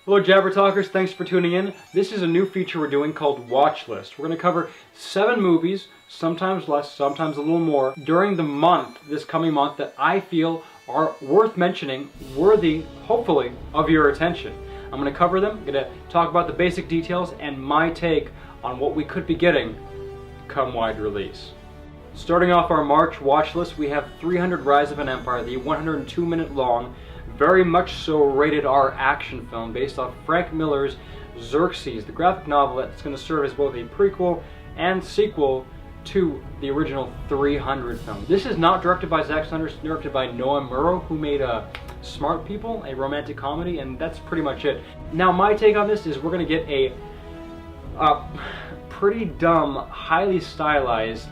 Hello JabberTalkers, thanks for tuning in. This is a new feature we're doing called WatchList. We're going to cover 7 movies, sometimes less, sometimes a little more, during the month, this coming month, that I feel are worth mentioning, worthy, hopefully, of your attention. I'm going to cover them, I'm going to talk about the basic details and my take on what we could be getting come wide release. Starting off our March WatchList, we have 300 Rise of an Empire, the 102-minute long, very much so rated R action film based off Frank Miller's Xerxes, the graphic novel that's going to serve as both a prequel and sequel to the original 300 film. This is not directed by Zack Snyder, it's directed by Noah Murrow, who made Smart People, a romantic comedy, and that's pretty much it. Now my take on this is we're going to get a pretty dumb, highly stylized,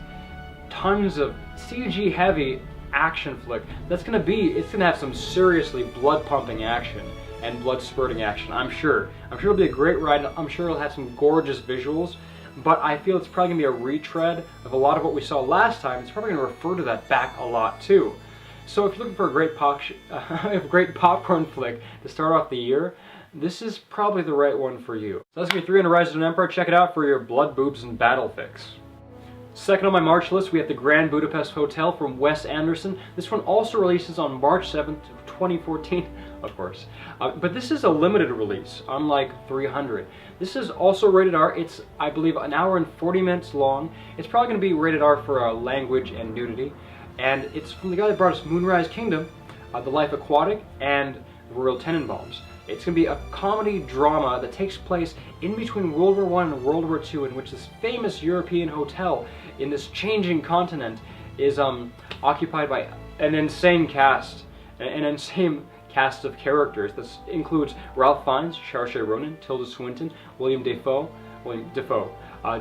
tons of CG heavy action flick that's gonna have some seriously blood pumping action and blood spurting action. I'm sure it'll be a great ride. I'm sure it'll have some gorgeous visuals, but I feel it's probably gonna be a retread of a lot of what we saw last time. It's probably gonna refer to that back a lot too. So if you're looking for a great popcorn flick to start off the year, this is probably the right one for you. So that's gonna be 300 Rise of an Empire. Check it out for your blood, boobs, and battle fix. Second on my March list, we have the Grand Budapest Hotel from Wes Anderson. This one also releases on March 7th, 2014, of course. But this is a limited release, unlike 300. This is also rated R. It's, I believe, an hour and 40 minutes long. It's probably going to be rated R for language and nudity. And it's from the guy that brought us Moonrise Kingdom, The Life Aquatic, and The Royal Tenenbaums. It's going to be a comedy drama that takes place in between World War I and World War II, in which this famous European hotel in this changing continent is occupied by an insane cast, an insane cast of characters. This includes Ralph Fiennes, Saoirse Ronan, Tilda Swinton, William Dafoe,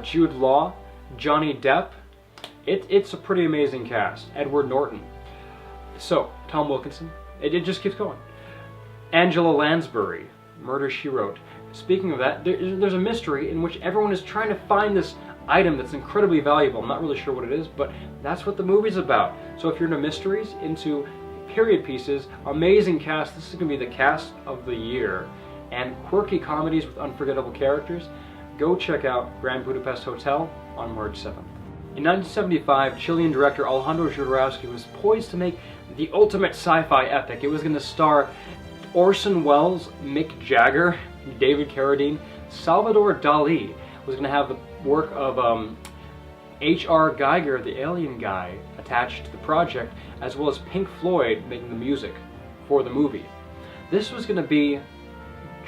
Jude Law, Johnny Depp. It's a pretty amazing cast. Edward Norton. So, Tom Wilkinson. It just keeps going. Angela Lansbury, Murder, She Wrote. Speaking of that, there's a mystery in which everyone is trying to find this item that's incredibly valuable. I'm not really sure what it is, but that's what the movie's about. So if you're into mysteries, into period pieces, amazing cast, this is going to be the cast of the year, and quirky comedies with unforgettable characters, go check out Grand Budapest Hotel on March 7th. In 1975, Chilean director Alejandro Jodorowsky was poised to make the ultimate sci-fi epic. It was going to star Orson Welles, Mick Jagger, David Carradine, Salvador Dali. Was going to have the work of H.R. Geiger, the alien guy, attached to the project, as well as Pink Floyd making the music for the movie. This was going to be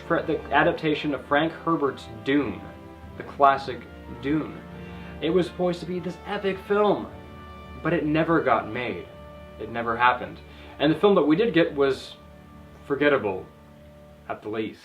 the adaptation of Frank Herbert's Dune, the classic Dune. It was poised to be this epic film, but it never got made. It never happened. And the film that we did get was forgettable, at the least.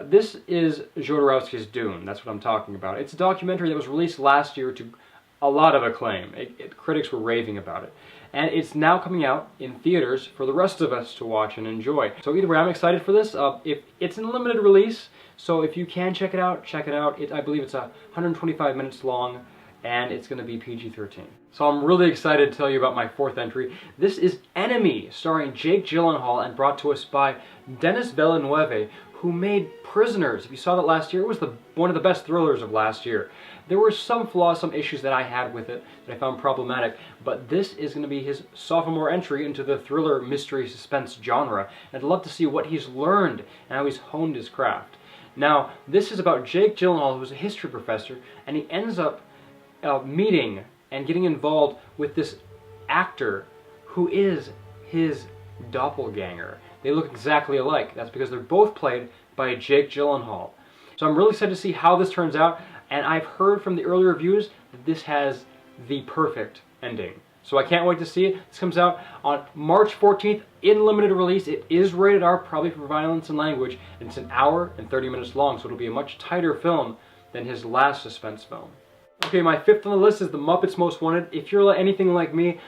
This is Jodorowsky's Dune, that's what I'm talking about. It's a documentary that was released last year to a lot of acclaim. Critics were raving about it. And it's now coming out in theaters for the rest of us to watch and enjoy. So either way, I'm excited for this. If it's in limited release, so if you can check it out, check it out. I believe it's 125 minutes long, and it's going to be PG-13. So I'm really excited to tell you about my fourth entry. This is Enemy, starring Jake Gyllenhaal and brought to us by Denis Villeneuve, who made Prisoners. If you saw that last year, it was one of the best thrillers of last year. There were some flaws, some issues that I had with it that I found problematic, but this is going to be his sophomore entry into the thriller, mystery, suspense genre. And I'd love to see what he's learned and how he's honed his craft. Now, this is about Jake Gyllenhaal, who's a history professor, and he ends up meeting and getting involved with this actor who is his doppelganger. They look exactly alike. That's because they're both played by Jake Gyllenhaal. So I'm really excited to see how this turns out, and I've heard from the early reviews that this has the perfect ending. So I can't wait to see it. This comes out on March 14th in limited release. It is rated R, probably for violence and language, and it's an hour and 30 minutes long, so it'll be a much tighter film than his last suspense film. Okay, my fifth on the list is The Muppets Most Wanted. If you're anything like me,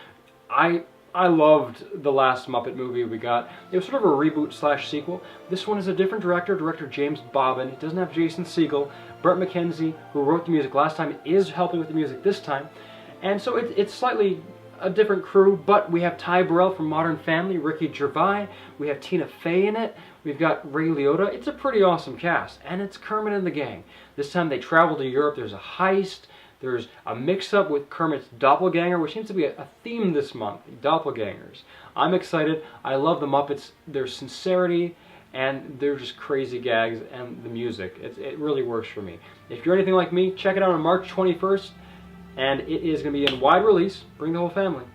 I loved the last Muppet movie we got. It was sort of a reboot slash sequel. This one is a different director James Bobbin. It doesn't have Jason Segel. Brett McKenzie, who wrote the music last time, is helping with the music this time. And so it's slightly a different crew, but we have Ty Burrell from Modern Family, Ricky Gervais, we have Tina Fey in it, We've got Ray Liotta. It's a pretty awesome cast, and it's Kermit and the gang. This time they travel to Europe. There's a heist. There's a mix-up with Kermit's doppelganger, which seems to be a theme this month, doppelgangers. I'm excited. I love the Muppets. Their sincerity, and they're just crazy gags, and the music. It really works for me. If you're anything like me, check it out on March 21st, and it is going to be in wide release. Bring the whole family.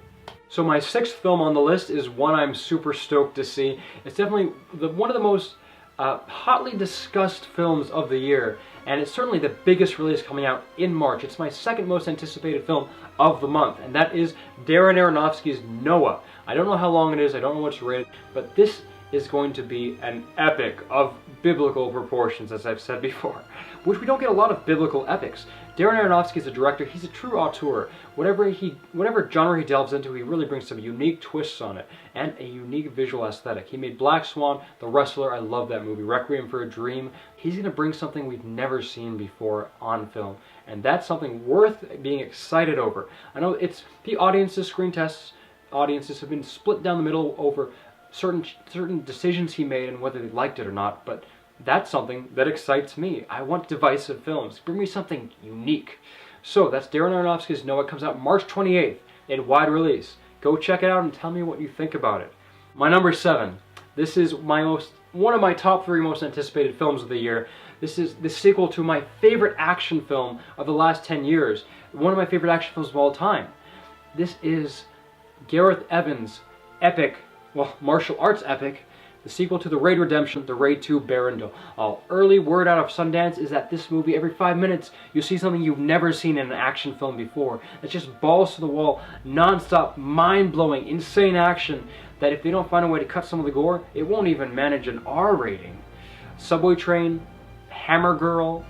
So my 6th film on the list is one I'm super stoked to see. It's definitely one of the most hotly discussed films of the year, and it's certainly the biggest release coming out in March. It's my 2nd most anticipated film of the month, and that is Darren Aronofsky's Noah. I don't know how long it is, I don't know what's rated, but this is going to be an epic of biblical proportions, as I've said before, which we don't get a lot of biblical epics. Darren Aronofsky is a director. He's a true auteur. Whatever genre he delves into, he really brings some unique twists on it and a unique visual aesthetic. He made Black Swan, The Wrestler. I love that movie. Requiem for a Dream. He's going to bring something we've never seen before on film, and that's something worth being excited over. I know it's the audience's screen tests. Audiences have been split down the middle over certain decisions he made and whether they liked it or not, but that's something that excites me. I want divisive films. Bring me something unique. So that's Darren Aronofsky's Noah. It comes out March 28th in wide release. Go check it out and tell me what you think about it. My number 7. This is one of my top 3 most anticipated films of the year. This is the sequel to my favorite action film of the last 10 years. One of my favorite action films of all time. This is Gareth Evans' epic, martial arts epic, the sequel to The Raid Redemption, The Raid 2 Barrandov. Early word out of Sundance is that this movie, every 5 minutes, you see something you've never seen in an action film before. It's just balls to the wall, non-stop, mind-blowing, insane action that if they don't find a way to cut some of the gore, it won't even manage an R rating. Subway train, Hammer Girl,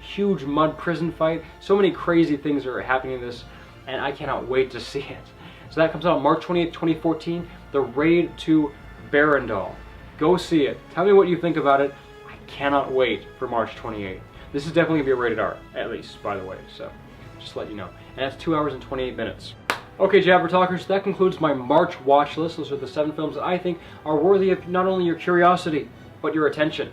huge mud prison fight. So many crazy things are happening in this, and I cannot wait to see it. So that comes out on March 28th, 2014, The Raid 2 Barrandov. Go see it. Tell me what you think about it. I cannot wait for March 28th. This is definitely going to be a rated R, at least, by the way, so just to let you know. And that's 2 hours and 28 minutes. Okay, JabberTalkers, that concludes my March watch list. Those are the 7 films that I think are worthy of not only your curiosity, but your attention.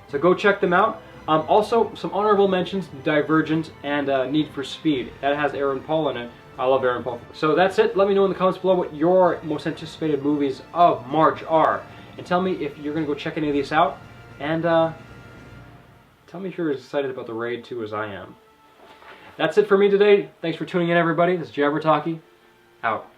So go check them out. Also, some honorable mentions, Divergent and Need for Speed. That has Aaron Paul in it. I love Aaron Paul. So that's it. Let me know in the comments below what your most anticipated movies of March are. And tell me if you're going to go check any of these out. And tell me if you're as excited about The Raid 2 as I am. That's it for me today. Thanks for tuning in, everybody. This is JabberTalky. Out.